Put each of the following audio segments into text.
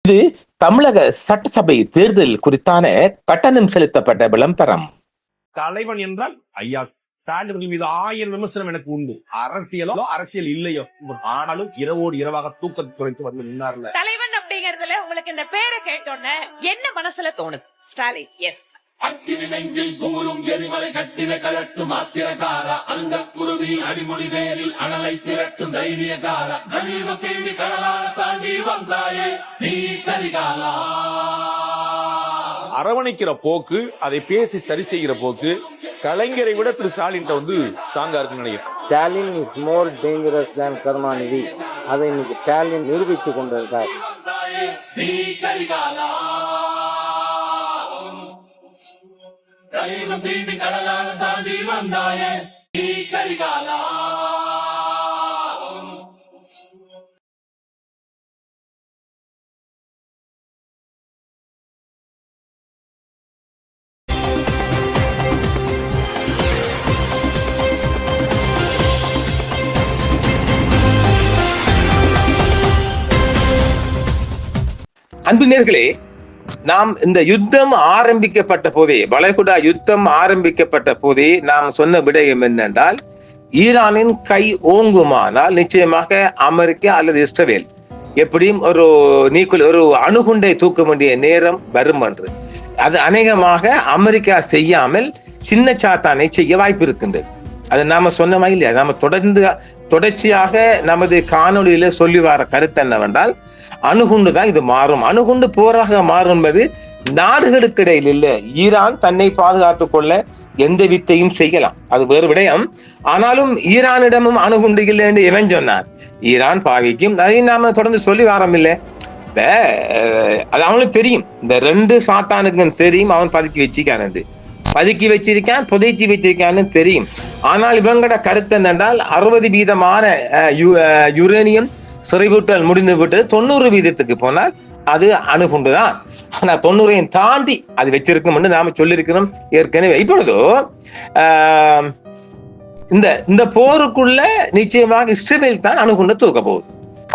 இது தமிழக சட்டசபை தேர்தல் குறித்தான கட்டணம் செலுத்தப்பட்ட விளம்பரம். தலைவன் என்றால் ஐயா ஸ்டாலின் மீது 1000 விமர்சனம் எனக்கு உண்டு. அரசியல் இல்லையோ, ஆனாலும் இரவோடு இரவாக தூக்கத்தை குறைத்து வந்து நின்னார்ல. தலைவன் அப்படிங்கறதுல உங்களுக்கு இந்த பேரை கேட்டோன்னே என்ன மனசுல தோணுது? ஸ்டாலின். எஸ். அக்கினி நெஞ்சில் குமுறும் எரிமலை கட்டின கலட்டும் ஆத்திரகாரா, அந்த குருதி அடிமுடி வேரில் அனலை திரட்டும் தைரியகாரா, கலியுகம் தேடி கடலால தாண்டி வந்தாயே நீ கரிகாலா. அரவணைக்கிற போக்கு, அதை பேசி சரி செய்கிற போக்கு கலைஞரை விட திரு ஸ்டாலின் வந்து ஸ்ட்ராங்கா இருக்குன்னு நினைக்கிறேன். ஸ்டாலின் இஸ் மோர் டேஞ்சரஸ் தேன் கருணாநிதி. அதை இன்னைக்கு ஸ்டாலின் நிரூபித்துக் கொண்டிருக்கார். நீ கரிகாலா, கலியுகம் தேடி கடலால தாண்டி வந்தாயே நீ கரிகாலா. அன்பு நேயர்களே, நாம் இந்த யுத்தம் ஆரம்பிக்கப்பட்ட போதே, வளைகுடா யுத்தம் ஆரம்பிக்கப்பட்ட போதே நாம் சொன்ன விடயம் என்னென்றால், ஈரானின் கை ஓங்குமானால் நிச்சயமாக அமெரிக்கா அல்லது இஸ்ரேல் எப்படியும் ஒரு அணுகுண்டை தூக்க வேண்டிய நேரம் வரும் என்று. அது அநேகமாக அமெரிக்கா செய்யாமல் சின்ன சாத்தானை செய்ய வாய்ப்பு இருக்கின்றது. அது நாம சொன்னமா இல்லையா? நாம தொடர்ச்சியாக நமது காணொலியில சொல்லி வர கருத்து என்னவென்றால், அணுகுண்டு தான் இது மாறும். அணுகுண்டு போராக மாறும் என்பது நாடுகளுக்கு இடையில் இல்லை. ஈரான் தன்னை பாதுகாத்துக் கொள்ள எந்த வித்தையும் செய்யலாம், அது வேறு விடயம். ஆனாலும் ஈரானிடமும் அணுகுண்டு இல்லை என்று எவன் சொன்னார்? ஈரான் பாவிக்கும். அதை நாம தொடர்ந்து சொல்லி வரோம் இல்லை? அது அவனுக்கு தெரியும், இந்த 2 சாத்தானுக்கு தெரியும் அவன் பதுக்கி வச்சிருக்கான், புதைச்சி வச்சிருக்கான்னு தெரியும். ஆனால் இவங்கட கருத்து என்னென்றால், 60% யுரேனியம் சிறைபூட்டல் முடிந்து விட்டது. 90% போனால் அது அணுகுண்டுதான். ஆனா 90 தாண்டி அது வச்சிருக்கும் என்று நாம சொல்லியிருக்கிறோம் ஏற்கனவே. இப்பொழுதோ இந்த போருக்குள்ள நிச்சயமாக இஸ்ரேல் தான் அணுகுண்டு தூக்க போகுது.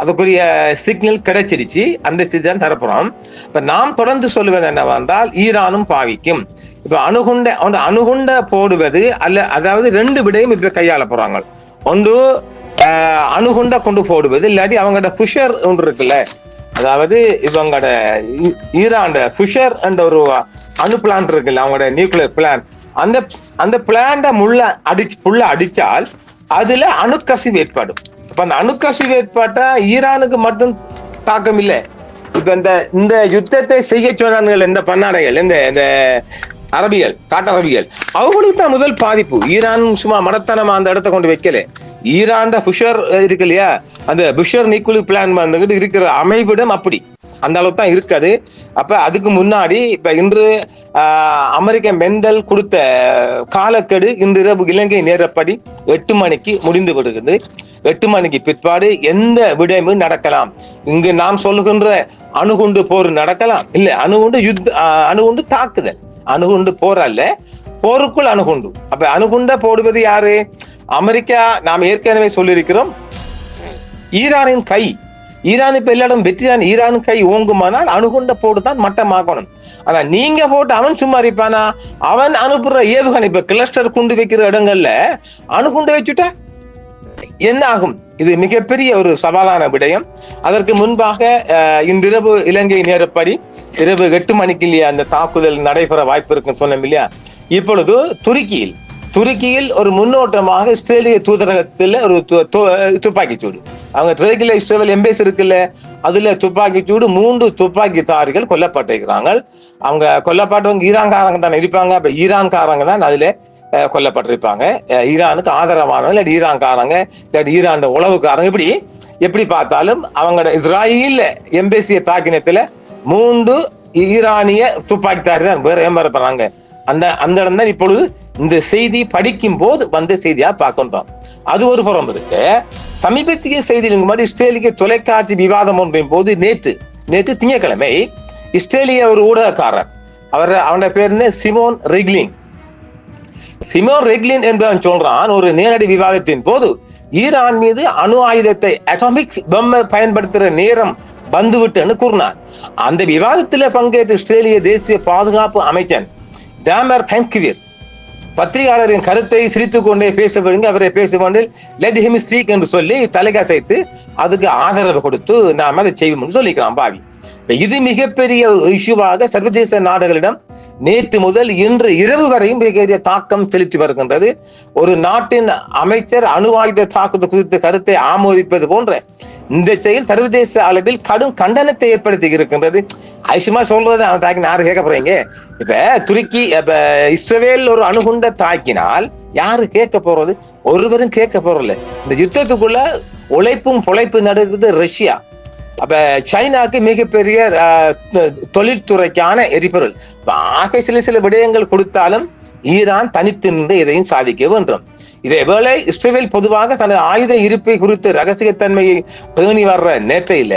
அதுக்குரிய சிக்னல் கிடைச்சிருச்சு, அந்த செய்தி தான் தரப்போறோம். இப்ப நாம் தொடர்ந்து சொல்லுவது என்னவென்றால், ஈரானும் பாவிக்கும். இப்ப அணுகுண்ட போடுவது அதாவது 2 விடையும் இப்ப கையாள போறாங்க. ஒன்று அணுகுண்ட கொண்டு போடுவது, இல்லாட்டி அவங்களோட புஷர் ஒன்று இருக்குல்ல, அதாவது இவங்களோட ஈரான் புஷர் என்ற ஒரு அணு பிளான் இருக்குல்ல, அவங்களோட நியூக்ளியர் பிளான், அந்த பிளான்ட புள்ள அடிச்சால் அதுல அணுக்கசிவு ஏற்படும். இப்ப அந்த அணுக்கசிவு ஏற்பட்டா ஈரானுக்கு மட்டும் தாக்கம் இல்லை. இப்ப இந்த யுத்தத்தை செய்ய சொன்னார்கள் இந்த பன்னாடைகள், இந்த காட்டரபிகள், அவங்களுக்கு தான் முதல் பாதிப்பு. ஈரான் சும்மா மடத்தனமா அந்த இடத்த கொண்டு வைக்கல. ஈரான் புஷர் இருக்கு இல்லையா, அந்த புஷர் நியூக்ளியர் பிளான் வந்துகிட்டு இருக்கிற அமைவிடம் அப்படி அந்த அளவுக்கு தான் இருக்காது. அப்ப அதுக்கு முன்னாடி இப்ப இன்று அமெரிக்க மெந்தல் கொடுத்த காலக்கெடு இன்று இரவு இலங்கை நேரப்படி 8 மணிக்கு முடிந்து விடுகிறது. 8 மணிக்கு பிற்பாடு எந்த விடயமும் நடக்கலாம். இங்கு நாம் சொல்லுகின்ற அணுகுண்டு போர் நடக்கலாம், இல்ல அணுகுண்டு தாக்குதல், அணுகுண்டு போர் அல்ல, போருக்குள் அணுகுண்டு. அப்ப அணுகுண்ட போடுவது யாரு? அமெரிக்கா. நாம் ஏற்கனவே சொல்லியிருக்கிறோம், ஈரானின் கை, ஈரான் இப்ப எல்லா இடம் வெற்றி தான். ஈரான் கை ஓங்குமானால் அணுகுண்ட போட்டுதான் மட்டமாக்கணும். ஆனா நீங்க போட்டு அவன் சும்மா இருப்பானா? அவன் அனுப்புற ஏவுகணை, இப்ப கிளஸ்டர் குண்டு வைக்கிற இடங்கள்ல அணுகுண்டு வச்சுட்டா என்ன ஆகும்? இது மிகப்பெரிய ஒரு சவாலான விடயம். அதற்கு முன்பாக இன்றிரவு இலங்கை நேரப்படி இரவு 8 மணிக்கு இல்லையா அந்த தாக்குதல் நடைபெற வாய்ப்பு இருக்குன்னு சொன்னோம் இல்லையா? இப்பொழுது துருக்கியில் ஒரு முன்னோட்டமாக இஸ்ரேலிய தூதரகத்துல ஒரு துப்பாக்கி சூடு, அவங்க துருக்கியில இஸ்ரேல் எம்பேசி இருக்குல்ல, அதுல துப்பாக்கி சூடு 3 துப்பாக்கிதாரிகள் கொல்லப்பட்டிருக்கிறாங்க. அவங்க கொல்லப்பட்டவங்க ஈரான்காரங்க தான் இருப்பாங்க. அப்ப ஈரான்காரங்க தான் அதுல கொல்லப்பட்டிருப்பாங்க. ஈரானுக்கு ஆதரவானவங்க, இல்லாட்டி ஈரான்காரங்க, இல்லாட்டி ஈரான் உளவுக்காரங்க, எப்படி பார்த்தாலும் அவங்களோட இஸ்ராயேல் எம்பேசிய தாக்கினத்துல 3 ஈரானிய துப்பாக்கிதாரி தான் வேற ஏமாறப்படுறாங்க. அந்த இடம் தான் இப்பொழுது இந்த செய்தி படிக்கும் போது வந்த செய்தியா பார்க்கின்றோம். அது ஒரு புறம் இருக்கு. சமீபத்திய செய்திகளுக்கு முன்னாடி இஸ்ரேலிய தொலைக்காட்சி விவாதம் ஒன்றின் போது நேற்று திங்கட்கிழமை இஸ்ரேலிய ஒரு ஊடகக்காரர், அவனோட பேர் சிமோன் ரெக்லின் என்பவன் சொல்றான், ஒரு நேரடி விவாதத்தின் போது ஈரான் மீது அணு ஆயுதத்தை அட்டாமிக் பொம்மை பயன்படுத்துற நேரம் வந்துவிட்டேன்னு கூறினார். அந்த விவாதத்தில் பங்கேற்ற இஸ்ரேலிய தேசிய பாதுகாப்பு அமைச்சர் டாமர் பென்கிவிர் பத்திரிகையாளரின் கருத்தை சிரித்துக் கொண்டே பேசப்படுங்க, அவரை பேசுவது லெட் ஹிம் ஸ்பீக் என்று சொல்லி தலைகசைத்து அதுக்கு ஆதரவு கொடுத்து நாம அதை செய்வோம்னு சொல்லிக்கலாம் பாவி. இது மிகப்பெரிய இஷ்யூவாக சர்வதேச நாடுகளிடம் நேற்று முதல் இன்று இரவு வரையும் மிகப்பெரிய தாக்கம் செலுத்தி வருகின்றது. ஒரு நாட்டின் அமைச்சர் அணு ஆயுத தாக்குதல் குறித்த கருத்தை ஆமோதிப்பது போன்ற இந்த செயல் சர்வதேச அளவில் கடும் கண்டனத்தை ஏற்படுத்தி இருக்கின்றது. ஐசுமா சொல்றது அவன் யாரு கேட்க போறீங்க? இப்ப துருக்கி இஸ்ரேல் ஒரு அணுகுண்ட தாக்கினால் யாரு கேட்க போறது? ஒருவரும் கேட்க போறதில்ல. இந்த யுத்தத்துக்குள்ள உழைப்பும் பொழைப்பு நடக்குது ரஷ்யா. அப்ப சைனாக்கு மிகப்பெரிய தொழில்துறைக்கான எரிபொருள். ஆக சில விடயங்கள் கொடுத்தாலும் ஈரான் தனித்து நின்று எதையும் சாதிக்க வேண்டும். இதேவேளை இஸ்ரேல் பொதுவாக தனது ஆயுத இருப்பை குறித்து ரகசியத்தன்மையை பேணி வர்ற நேரத்தில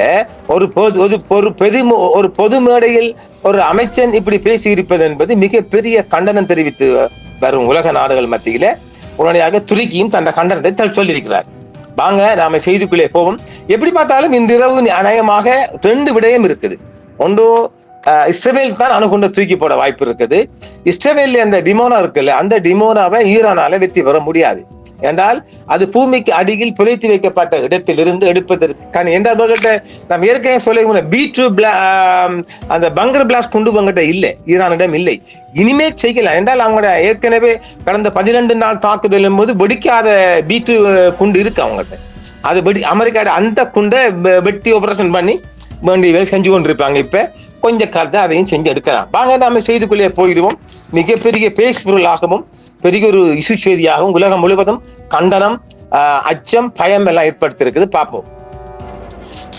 ஒரு பொது மேடையில் ஒரு அமைச்சன் இப்படி பேசி இருப்பது என்பது மிகப்பெரிய கண்டனம் தெரிவித்து வரும் உலக நாடுகள் மத்தியில உடனடியாக துருக்கியும் தன் கண்டனத்தை சொல்லியிருக்கிறார். வாங்க நாம செய்திக்குள்ளே போவோம். எப்படி பார்த்தாலும் இந்த இரவு அநேகமாக 2 விடயம் இருக்குது. ஒன்று, இஸ்ரேல் தான் அணுகுண்ட தூக்கி போட வாய்ப்பு இருக்குது. இஸ்ரேல் அந்த டிமோனா இருக்குல்ல, அந்த டிமோனாவை ஈரானால வெற்றி பெற முடியாது. என்றால் அது பூமிக்கு அடியில் புதைத்து வைக்கப்பட்ட இடத்திலிருந்து எடுப்பதற்கு நம்ம ஏற்கனவே சொல்ல B2 அந்த பங்கர் பிளாஸ்ட் குண்டு வங்கிட்ட இல்லை, ஈரானிடம் இல்லை. இனிமே செய்யலாம் என்றால் அவங்களோட ஏற்கனவே கடந்த 12 நாள் தாக்குதலும் போது வெடிக்காத B2 குண்டு இருக்கு அவங்ககிட்ட. அது அமெரிக்காவோட அந்த குண்டை வெட்டி ஆபரேஷன் பண்ணி வேண்டிய வேலை செஞ்சு கொண்டிருப்பாங்க. இப்ப கொஞ்ச காலத்தை அதையும் செஞ்சு எடுக்கலாம். வாங்க நாம செய்திக்குள்ளே போயிடுவோம். மிகப்பெரிய பேசுபொருளாகவும் பெரிய ஒரு இசு செய்தியாகவும் உலகம் முழுவதும் கண்டனம், அச்சம், பயம் எல்லாம் ஏற்படுத்தியிருக்குது. பார்ப்போம்.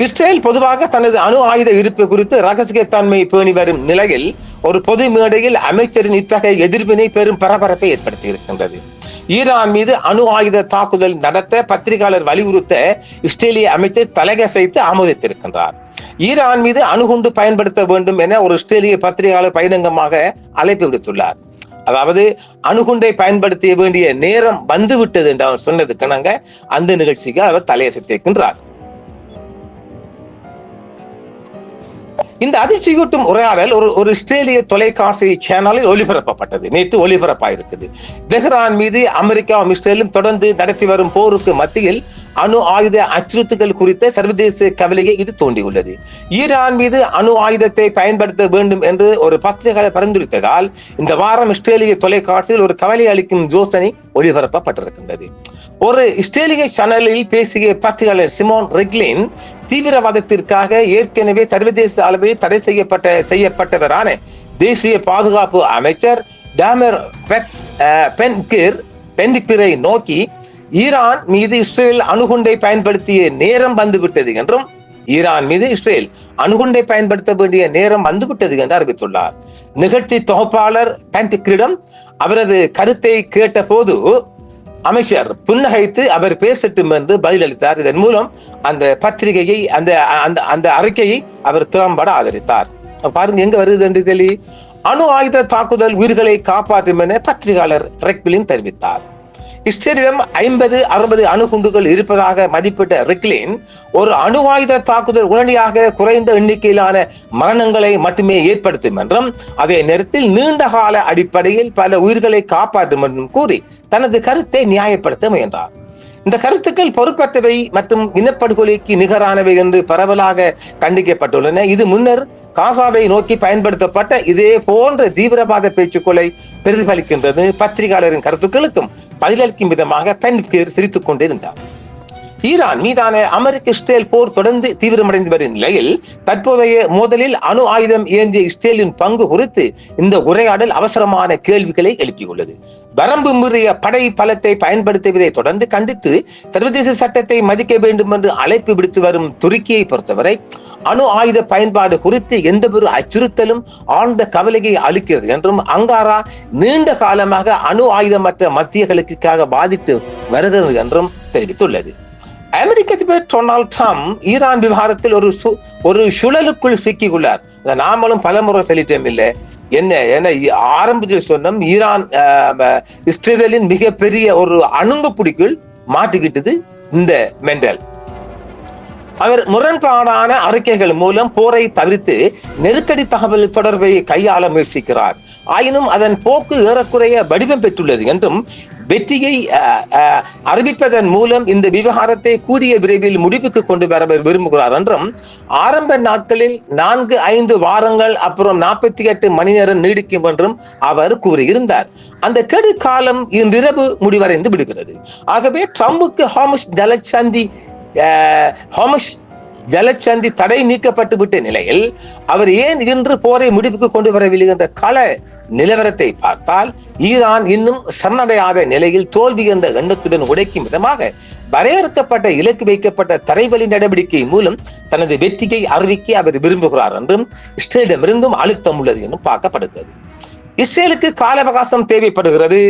இஸ்ரேல் பொதுவாக தனது அணு ஆயுத இருப்பு குறித்து ரகசியத்தன்மை பேணி வரும் நிலையில் ஒரு பொது மேடையில் அமைச்சரின் இத்தகைய எதிர்வினை பெரும் பரபரப்பை ஏற்படுத்தி இருக்கின்றது. ஈரான் மீது அணு ஆயுத தாக்குதல் நடத்த பத்திரிகையாளர் வலியுறுத்த இஸ்ரேலிய அமைச்சர் தலைகசைத்து ஆமோதித்திருக்கின்றார். ஈரான் மீது அணுகுண்டு பயன்படுத்த வேண்டும் என ஒரு இஸ்ரேலிய பத்திரிகையாளர் பகிரங்கமாக அழைப்பு விடுத்துள்ளார். அதாவது அணுகுண்டை பயன்படுத்த வேண்டிய நேரம் வந்துவிட்டது என்று அவர் சொன்னதுக்கு நாங்க அந்த நிகழ்ச்சிக்கு அவர் தலையசைத்திருக்கின்றார். இந்த அதிர்ச்சியூட்டும் உரையாடல் ஒரு இஸ்ரேலிய தொலைக்காட்சி சேனலில் ஒளிபரப்பப்பட்டது. நேற்று ஒளிபரப்பாயிருக்குது. தெஹ்ரான் மீது அமெரிக்காவும் இஸ்ரேலும் தொடர்ந்து நடத்தி வரும் போருக்கு மத்தியில் அணு ஆயுத அச்சுறுத்தல்கள் குறித்த சர்வதேச கவலையை இது தூண்டியுள்ளது. ஈரான் மீது அணு ஆயுதத்தை பயன்படுத்த வேண்டும் என்று ஒரு பத்திரிகை பரிந்துரைத்ததால் இந்த வாரம் இஸ்ரேலிய தொலைக்காட்சியில் ஒரு கவலை அளிக்கும் யோசனை ஒளிபரப்பப்பட்டிருக்கின்றது. ஒரு இஸ்ரேலிய சேனலில் பேசிய பத்திரிகையாளர் சிமோன் ரெக்லின் தீவிரவாதத்திற்காக ஏற்கனவே சர்வதேச அளவில் தடை செய்யப்பட்டவரான தேசிய பாதுகாப்பு அமைச்சர் டாமர் பென்கிரை நோக்கி ஈரான் மீது இஸ்ரேல் அணுகுண்டை பயன்படுத்திய நேரம் வந்துவிட்டது என்றும் ஈரான் மீது இஸ்ரேல் அணுகுண்டை பயன்படுத்த வேண்டிய நேரம் வந்துவிட்டது என்று அறிவித்துள்ளார். நிகழ்ச்சி தொகுப்பாளர் பென்கிரிடம் அவரது கருத்தை கேட்ட போது அமைச்சர் புன்னகைத்து அவர் பேசட்டும் என்று பதிலளித்தார். இதன் மூலம் அந்த பத்திரிகையை அந்த அறிக்கையை அவர் திறம்பட ஆதரித்தார். பாருங்க எங்க வருது என்று சொல்லி, அணு ஆயுத தாக்குதல் உயிர்களை காப்பாற்றும் என பத்திரிகையாளர் ரெக்லின் தெரிவித்தார். இஸ்ரேலிடம் 50-60 அணுகுண்டுகள் இருப்பதாக மதிப்பிட்ட ரெக்லின் ஒரு அணு ஆயுத தாக்குதல் உடனடியாக குறைந்த எண்ணிக்கையிலான மரணங்களை மட்டுமே ஏற்படுத்தும் என்றும் அதே நேரத்தில் நீண்ட கால அடிப்படையில் பல உயிர்களை காப்பாற்றும் என்றும் கூறி தனது கருத்தை நியாயப்படுத்த முயன்றார். இந்த கருத்துக்கள் பொறுப்பற்றவை மற்றும் இனப்படுகொலைக்கு நிகரானவை என்று பரவலாக கண்டிக்கப்பட்டுள்ளன. இது முன்னர் காசாவை நோக்கி பயன்படுத்தப்பட்ட இதே போன்ற தீவிரவாத பேச்சுக்களை பிரதிபலிக்கின்றது. பத்திரிகையாளரின் கருத்துக்களுக்கும் பதிலளிக்கும் விதமாக பென்கிர் சிரித்துக் கொண்டிருந்தார். ஈரான் மீதான அமெரிக்க இஸ்ரேல் போர் தொடர்ந்து தீவிரமடைந்து வரும் நிலையில் தற்போதைய மோதலில் அணு ஆயுதம் ஏந்திய இஸ்ரேலின் பங்கு குறித்து இந்த உரையாடல் அவசரமான கேள்விகளை எழுப்பியுள்ளது. வரம்பு மீறிய படை பலத்தை பயன்படுத்துவதை தொடர்ந்து கண்டித்து சர்வதேச சட்டத்தை மதிக்க வேண்டும் என்று அழைப்பு விடுத்து வரும் துருக்கியை பொறுத்தவரை அணு ஆயுத பயன்பாடு குறித்து எந்த ஒரு அச்சுறுத்தலும் ஆழ்ந்த கவலையை அளிக்கிறது என்றும் அங்காரா நீண்ட காலமாக அணு ஆயுதமற்ற மத்திய கிழக்குக்காக பாதித்து வருகிறது என்றும் தெரிவித்துள்ளது. அமெரிக்க அதிபர் டொனால்ட் ட்ரம்ப் ஈரான் விவகாரத்தில் ஒரு சுழலுக்குள் சிக்கியுள்ளார். நாமளும் பலமுறை சொல்லிட்டோம் இல்லை என்ன ஆரம்பத்தில் சொன்னோம், ஈரான் இஸ்ரேலின் மிகப்பெரிய ஒரு அணுங்க பிடிக்குள் மாட்டிக்கிட்டது இந்த மெண்டல். அவர் முரண்பாடான அறிக்கைகள் மூலம் போரை தவிர்த்து நெருக்கடி தகவல் தொடர்பை கையாள முயற்சிக்கிறார். ஆயினும் அதன் போக்கு ஏறக்குறைய வடிவம் பெற்றுள்ளது என்றும் வெற்றியை அறிவிப்பதன் மூலம் இந்த விவகாரத்தை கூடிய விரைவில் முடிவுக்கு கொண்டு வர விரும்புகிறார் என்றும் ஆரம்ப நாட்களில் 4-5 வாரங்கள் அப்புறம் 48 மணி நேரம் நீடிக்கும் என்றும் அவர் கூறியிருந்தார். அந்த கெடு காலம் இன்றிரவு முடிவடைந்து விடுகிறது. ஆகவே ட்ரம்புக்கு ஹார்முஸ் ஜலச்சந்தி தடை நீக்கப்பட்டு விட்ட நிலையில் அவர் ஏன் இன்று போரை முடிவுக்கு கொண்டு வரவில்லை என்ற கள நிலவரத்தை பார்த்தால் ஈரான் இன்னும் சரணடையாத நிலையில் தோல்வி என்ற எண்ணத்துடன் உடைக்கும் விதமாக வரையறுக்கப்பட்ட இலக்கு வைக்கப்பட்ட தரைவழி நடவடிக்கை மூலம் தனது வெற்றியை அறிவிக்க அவர் விரும்புகிறார் என்றும் இஸ்ரேலிடமிருந்தும் அழுத்தம் உள்ளது என்றும் பார்க்கப்படுகிறது. இஸ்ரேலுக்கு கால அவகாசம் தேவைப்படுகிறது.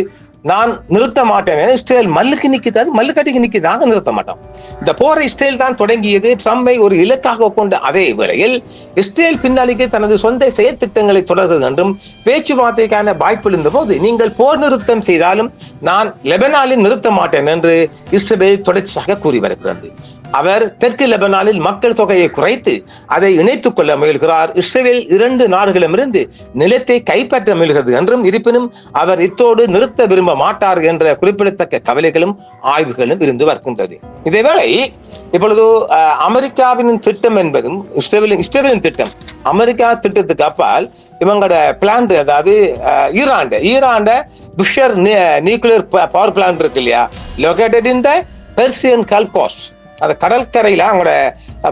நான் நிறுத்த மாட்டேன். இஸ்ரேல் மல்லுக்கு நிற்கிறாது, மல்லுக்கட்டிக்கு நிற்கிறாங்க, நிறுத்த மாட்டோம். இந்த போரை இஸ்ரேல் தான் தொடங்கியது. ட்ரம்பை ஒரு இலக்காக கொண்ட அதே வேளையில் இஸ்ரேல் பின்னாளிக்கு தனது சொந்த செயல் திட்டங்களை தொடர்கிறது என்றும் பேச்சுவார்த்தைக்கான வாய்ப்பு இருந்த போது நீங்கள் போர் நிறுத்தம் செய்தாலும் நான் லெபனானில் நிறுத்த மாட்டேன் என்று இஸ்ரேல் தொடர்ச்சியாக கூறி வருகிறது. அவர் தெற்கு லெபனானில் மக்கள் தொகையை குறைத்து அதை இணைத்துக் கொள்ள முயல்கிறார். இஸ்ரேல் 2 நாடுகளிடமிருந்து நிலத்தை கைப்பற்ற முயல்கிறது என்றும் இருப்பினும் அவர் இத்தோடு நிறுத்த விரும்ப மாட்டார் என்ற குறிப்பிடத்தக்க கவலைகளும் ஆய்வுகளும் இருந்து வருகின்றது. இதேவேளை இப்பொழுது அமெரிக்காவின் திட்டம் என்பதும் இஸ்ரேலின் திட்டம், அமெரிக்கா திட்டத்துக்கு அப்பால் இவங்களோட பிளான், அதாவது Iran Bushehr nuclear power plant இருக்கு இல்லையா, located in the Persian Gulf coast, அந்த கடற்கரையில அவங்களோட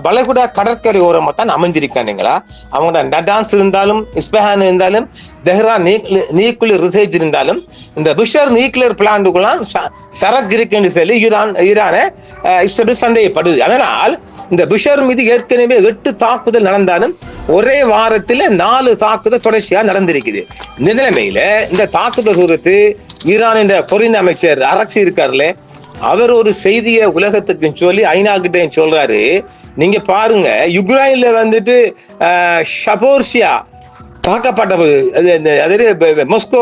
வளைகுடா கடற்கரை ஓரமா தான் அமைஞ்சிருக்கானுங்களா. அவங்களோட நடான்ஸ் இருந்தாலும் இஸ்பஹான் இருந்தாலும் தெஹ்ரான் நியூக்ளியர் ரிசர்ச் இருந்தாலும் இந்த புஷர் நியூக்ளியர் பிளான்ட்டுக்குலாம் சரக்கு இருக்குன்னு சொல்லி ஈரானை இஸ்ரேல் சந்தேகப்படுது. அதனால் இந்த புஷர் மீது ஏற்கனவே 8 தாக்குதல் நடந்தாலும் ஒரே வாரத்தில் 4 தாக்குதல் தொடர்ச்சியா நடந்திருக்குது. இந்த நிலைமையில இந்த தாக்குதல் குறித்து ஈரான் என்ற பொறின் அமைச்சர் அரக்சி இருக்காருல்ல, அவர் ஒரு செய்தியை உலகத்துக்கு சொல்லி ஐநா கிட்ட சொல்றாரு, நீங்க பாருங்க யுக்ரைன்ல வந்துட்டு ஷபோர்ஷியா தாக்கப்பட்ட போது, மொஸ்கோ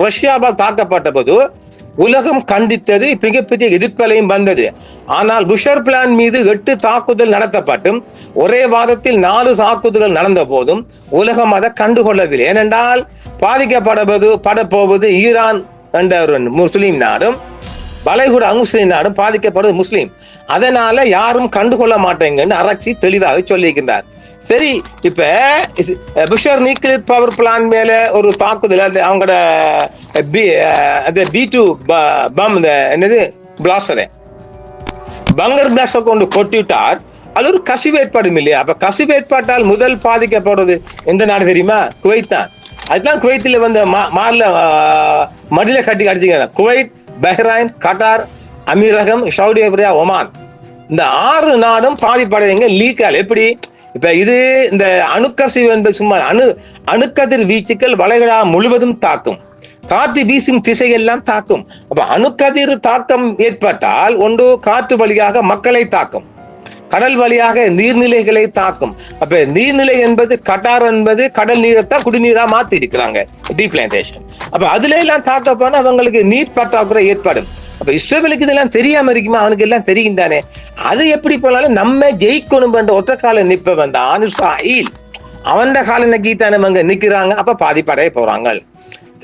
ரஷ்யாவால் தாக்கப்பட்ட போது உலகம் கண்டித்தது, மிகப்பெரிய எதிர்ப்பலையும் வந்தது. ஆனால் புஷர் பிளான் மீது 8 தாக்குதல் நடத்தப்பட்டும் ஒரே வாரத்தில் 4 தாக்குதல்கள் நடந்த போதும் உலகம் அதை கண்டுகொள்ளவில்லை. ஏனென்றால் பாதிக்கப்பட போவது ஈரான் என்ற ஒரு முஸ்லீம் நாடும் வளைகுடா முஸ்லீம் நாடும் பாதிக்கப்படுவது முஸ்லீம். அதனால யாரும் கண்டுகொள்ள மாட்டேங்கன்னு அரக்சி தெளிவாக சொல்லியிருக்கின்றார். சரி, இப்ப புஷர் நியூக்ளியர் பவர் பிளான் மேல ஒரு தாக்குதல், அவங்களோட B2 பம், என்னது பிளாஸ்டர், பங்கர் பிளாஸ்டர் கொண்டு கொட்டிவிட்டார். அது ஒரு கசிவு ஏற்பாடும் இல்லையா? அப்ப கசிவு ஏற்பாட்டால் முதல் பாதிக்கப்படுறது எந்த நாடு தெரியுமா? குவைத் தான். அதுதான் குவைத்தில் வந்து மடியில கட்டி அடிச்சுக்கிறாங்க. குவைத், பஹ்ரைன், கட்டார், அமீரகம், சவுதி அரேபியா, ஒமான், இந்த 6 நாடும் பாதிப்படைங்க லீக்கால். எப்படி? இப்ப இது இந்த அணுக்கசிவு என்பது சும்மா அணுக்கதிர் வீச்சுக்கள் வளைகுடா முழுவதும் தாக்கும், காற்று வீசும் திசையெல்லாம் தாக்கும். அப்ப அணுக்கதிர் தாக்கம் ஏற்பட்டால் ஒன்று காற்று வழியாக மக்களை தாக்கும், கடல் வழியாக நீர்நிலைகளை தாக்கும். அப்ப நீர்நிலை என்பது கட்டார் என்பது கடல் நீரைத்தான் குடிநீரா மாத்தி இருக்கிறாங்க, டீப்ளான்டேஷன். அப்ப அதுல எல்லாம் தாக்க போனா அவங்களுக்கு நீர் பற்றாக்குறை ஏற்படும். அப்ப இஸ்ரேலுக்கு இதெல்லாம் தெரியாம இருக்குமா? அவனுக்கு எல்லாம் தெரியும் தானே. அது எப்படி போனாலும் நம்ம ஜெயிக்கணும் என்ற ஒற்றை கால நிற்பவன் தான் இஸ்ராயேல். அவன் கால நக்கித்தானே அங்க நிக்கிறாங்க. அப்ப பாதிப்படைய போறாங்க.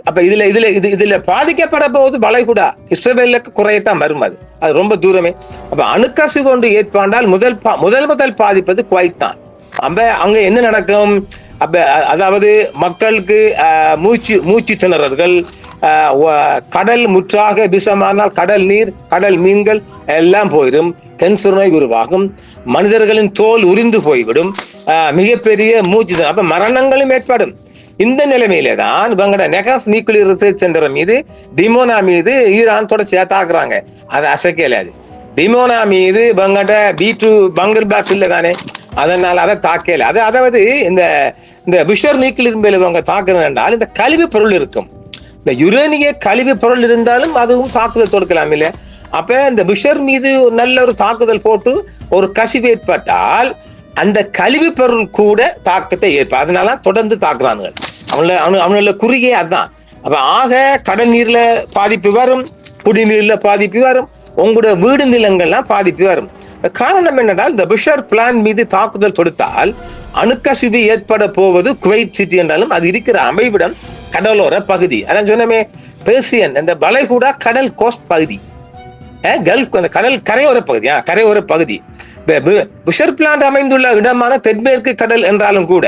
அப்ப இதுல பாதிக்கப்பட போது வளைகுடா இஸ்ரேலுக்கு குறையத்தான் வரும். அது ரொம்ப தூரமே. அப்ப அணுக்கசிவு ஒன்று ஏற்பாண்டால் முதல் பாதிப்பது குவைத் தான். அப்ப அங்க என்ன நடக்கும்? அப்ப அதாவது மக்களுக்கு மூச்சு திணறல்கள், கடல் முற்றாக விஷமானால் கடல் நீர், கடல் மீன்கள் எல்லாம் போயிடும், கேன்சர் நோய் உருவாகும், மனிதர்களின் தோல் உரிந்து போய்விடும், மிகப்பெரிய மூச்சு, அப்ப மரணங்களும் ஏற்படும். இந்த நிலைமையில தான் இவங்களோட நெகஃப் நியூக்ளியர் ரிசர்ச் சென்டர் மீது, டிமோனா மீது ஈரான் தொடர்ச்சியா தாக்குறாங்க. அது அசைக்கல. அது டிமோனா மீது இவங்கள்ட B2 பங்கர் பிளாஸ்ட் இல்ல தானே, அதனால அதை தாக்கல. அதாவது இந்த புஷர் நியூக்ளியர் மேல இவங்க தாக்குறது என்றால் இந்த கழிவு பொருள் இருக்கும், இந்த யுரேனிய கழிவு பொருள் இருந்தாலும் அதுவும் தாக்குதல் தொடுக்கலாம் இல்ல. அப்ப இந்த புஷர் மீது நல்ல ஒரு தாக்குதல் போட்டு ஒரு கசிவு ஏற்பட்டால் அந்த கழிவு பொருள் கூட தாக்கத்தை ஏற்படும். அதனால தொடர்ந்து தாக்குறாங்க. அவங்களோட குறுகிய அதுதான். அப்ப ஆக கடல் நீர்ல பாதிப்பு வரும், குடிநீர்ல பாதிப்பு வரும், உங்களோட வீடு நிலங்கள்லாம் பாதிப்பு வரும். காரணம் என்னென்றால் இந்த புஷர் பிளான் மீது தாக்குதல் தொடுத்தால் அணுக்கசிவு ஏற்பட போவது குவைத் சிட்டி என்றாலும் அது இருக்கிற அமைவிடம் கடலோர பகுதி. அதான் சொன்னமே பெர்சியன் இந்த வளைகுடா கடல் கோஸ்ட் பகுதி, கல்ஃப் அந்த கடல் கரையோர பகுதி, கரையோர பகுதி. புஷர் பிளான் அமைந்துள்ள இடமான தென்மேற்கு கடல் என்றாலும் கூட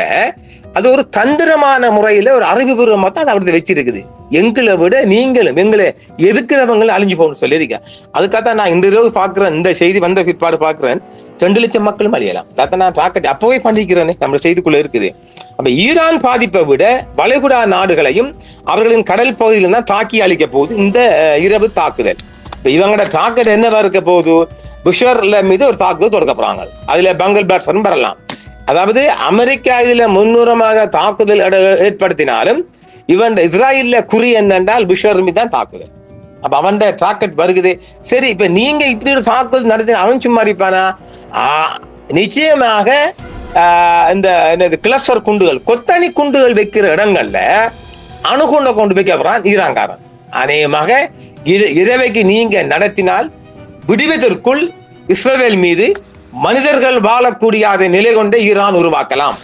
அது ஒரு தந்திரமான முறையில ஒரு அறிவுபூர்வமா தான் அவரது வச்சிருக்குது. எங்களை விட நீங்களும் எங்களை எதிர்க்கிறவங்களும் அழிஞ்சு போகணும்னு சொல்லியிருக்கேன். அதுக்காகத்தான் நான் இந்த இரவு பாக்குறேன், இந்த செய்தி வந்த பிற்பாடு பாக்குறேன் 2 லட்சம் மக்களும் அழியலாம். அதான் நான் ராக்கெட் அப்பவே பண்ணிக்கிறேனே நம்ம செய்திக்குள்ள இருக்குது. அப்ப ஈரான் பாதிப்பை விட வளைகுடா நாடுகளையும் அவர்களின் கடல் பகுதியில தான் தாக்கி அழிக்க போகுது இந்த இரவு தாக்குதல். இப்ப இவங்களோட தாக்குதல் என்னவா இருக்க போகுது? புஷர்ல மீது ஒரு தாக்குதல் தொடக்க போறாங்க. அதுல பங்களாதேஷ் வரலாம். அதாவது அமெரிக்கா இதுல முன்னுரமாக தாக்குதல் ஏற்படுத்தினாலும் இவன் இஸ்ராயல்ல குறி என்னென்றால் புஷர் மீது தான் தாக்குதல். அப்ப அவன் டார்கெட் வருகுது. சரி, இப்ப நீங்க இப்படி ஒரு தாக்குதல் நடத்தி அவன் சும்மா இருப்பானா? நிச்சயமாக இந்த கிளஸ்டர் குண்டுகள், கொத்தணி குண்டுகள் வைக்கிற இடங்கள்ல அணுகுண்ட கொண்டு வைக்க போறான் ஈரான்காரன். அநேகமாக இரவைக்கு நீங்க நடத்தினால் விடுவதற்குள் இஸ்ரேல் மீது மனிதர்கள் வாழக்கூடிய நிலை கொண்டு ஈரான் உருவாக்கலாம்.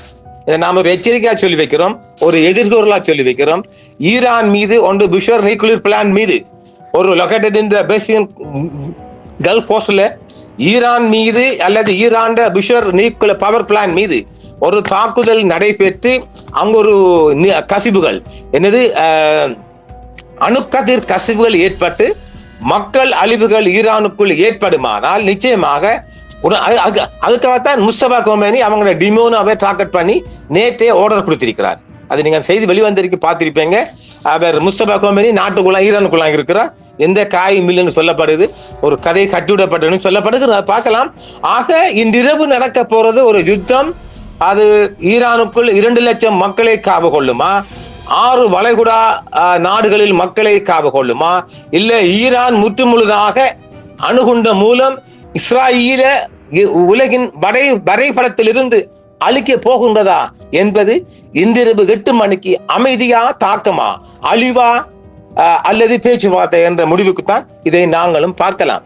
இதை நாம் ஒரு எச்சரிக்கையா சொல்லி வைக்கிறோம், ஒரு எதிர்கொருளா சொல்லி வைக்கிறோம். ஈரான் மீது ஒன்று புஷர் நியூக்ளியர் பிளான் மீது ஒரு located in the Persian Gulf கோஸ்ட்ல ஈரான் மீது அல்லது Iran Bushehr nuclear power plan மீது ஒரு தாக்குதல் நடைபெற்று அங்கு ஒரு கசிவுகள் அணுக்கதிர் கசிவுகள் ஏற்பட்டு மக்கள் அழிவுகள் ஈரானுக்குள் ஏற்படுமானால் நிச்சயமாக அதுக்காகத்தான் முஸ்தபா கோமேனி அவங்களோட டிமோனாவை டார்கெட் பண்ணி நேற்றே ஆர்டர் கொடுத்திருக்கிறார். அது நீங்க செய்தி வெளிவந்திருக்கு பார்த்திருப்பீங்க. அவர் முஸ்தபா கோமேனி நாட்டுக்குள்ள ஈரானுக்குள்ள இருக்கிறார். எந்த காயும் இல்லைன்னு சொல்லப்படுது, ஒரு கதை கட்டிவிடப்பட்டதுன்னு சொல்லப்படுது, பார்க்கலாம். ஆக இன்றிரவு நடக்க போறது ஒரு யுத்தம். அது ஈரானுக்குள் 2 லட்சம் மக்களை காவு கொள்ளுமா, 6 வளைகுடா நாடுகளில் மக்களை காவு கொள்ளுமா, இல்ல ஈரான் முற்றுமுழுதாக அணுகுண்ட மூலம் இஸ்ராயீல உலகின் வரைபடத்திலிருந்து அழிக்க போகின்றதா என்பது இன்றிரவு 8 மணிக்கு அமைதியா, தாக்கமா, அழிவா அல்லது பேச்சுவார்த்தை என்ற முடிவுக்குத்தான் இதை நாங்களும் பார்க்கலாம்.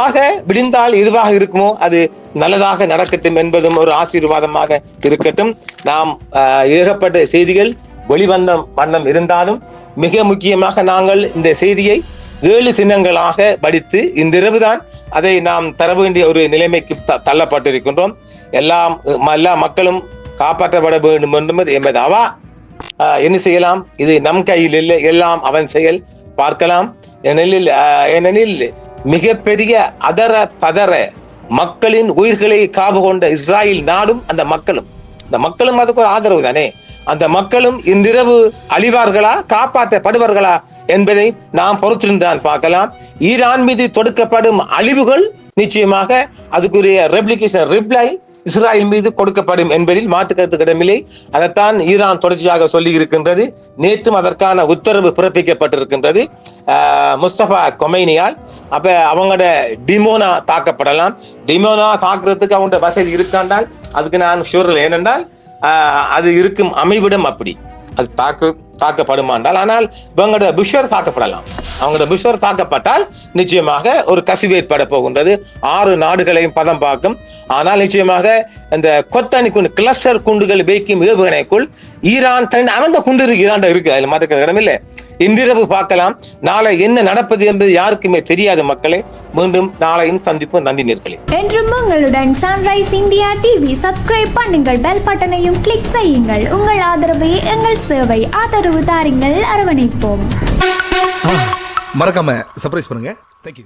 ஆக விடிந்தால் எதுவாக இருக்குமோ அது நல்லதாக நடக்கட்டும் என்பதும் ஒரு ஆசீர்வாதமாக இருக்கட்டும். நாம் ஏகப்பட்ட செய்திகள் வெளிவந்த வண்ணம் இருந்தாலும் மிக முக்கியமாக நாங்கள் இந்த செய்தியை 7 தினங்களாக படித்து இன்றிரவுதான் அதை நாம் தர வேண்டிய ஒரு நிலைமைக்கு தள்ளப்பட்டிருக்கின்றோம். எல்லா மக்களும் காப்பாற்றப்பட வேண்டும் என்பது அவா. என்ன செய்யலாம்? இது நம் கையில் இல்லை, எல்லாம் அவன் செயல். பார்க்கலாம். ஏனெனில் மிகப்பெரிய அதர பதற மக்களின் உயிர்களை காவு கொண்ட இஸ்ராயல் நாடும் அந்த மக்களும் அதுக்கு ஒரு ஆதரவு தானே. அந்த மக்களும் இன்றிரவு அழிவார்களா, காப்பாற்றப்படுவார்களா என்பதை நாம் பொறுத்திருந்தான் பார்க்கலாம். ஈரான் மீது தொடுக்கப்படும் அழிவுகள் நிச்சயமாக அதுக்குரிய ரிப்ளை இஸ்ராயல் மீது கொடுக்கப்படும் என்பதில் மாற்று கருத்து கிடமில்லை. அதைத்தான் ஈரான் தொடர்ச்சியாக சொல்லி இருக்கின்றது. நேற்றும் அதற்கான உத்தரவு பிறப்பிக்கப்பட்டிருக்கின்றது முஸ்தபா கொமைனியால். அப்ப அவங்களோட டிமோனா தாக்கப்படலாம். டிமோனா தாக்குறதுக்கு அவங்க வசதி இருக்காண்டால் அதுக்கு நான் ஷூர் இல்லை. ஏனென்றால் அது இருக்கும் அமைவிடம் அப்படி அது தாக்கப்படுமாண்டால். ஆனால் இவங்களோட புஷர் தாக்கப்படலாம். அவங்களோட புஷர் தாக்கப்பட்டால் நிச்சயமாக ஒரு கசிவு ஏற்பட போகின்றது. 6 நாடுகளையும் பதம் பார்க்கும். ஆனால் நிச்சயமாக இந்த கொத்தணி குண்டு, கிளஸ்டர் குண்டுகள் வைக்கும் ஏவுகணைக்குள் ஈரான் அவன் குண்டு இருக்கு, அதில் மறக்க இடமில்லை. இன்றிரவு பார்க்கலாம். நாளை என்ன நடப்பது என்பது யாருக்குமே தெரியாத மக்களே. மீண்டும் நாளையும் சந்திப்போம். நன்றி நேர்களே. என்றும் உங்களுடன் சன்ரைஸ் இந்தியா டிவி சப்ஸ்கிரைப் பண்ணுங்கள், பெல் பட்டனையும் கிளிக் செய்யுங்கள். உங்கள் ஆதரவே எங்கள் சேவை. ஆதரவு தாருங்கள், அரவணைப்போம். மறக்காம சர்ப்ரைஸ் பண்ணுங்க. தேங்க்யூ.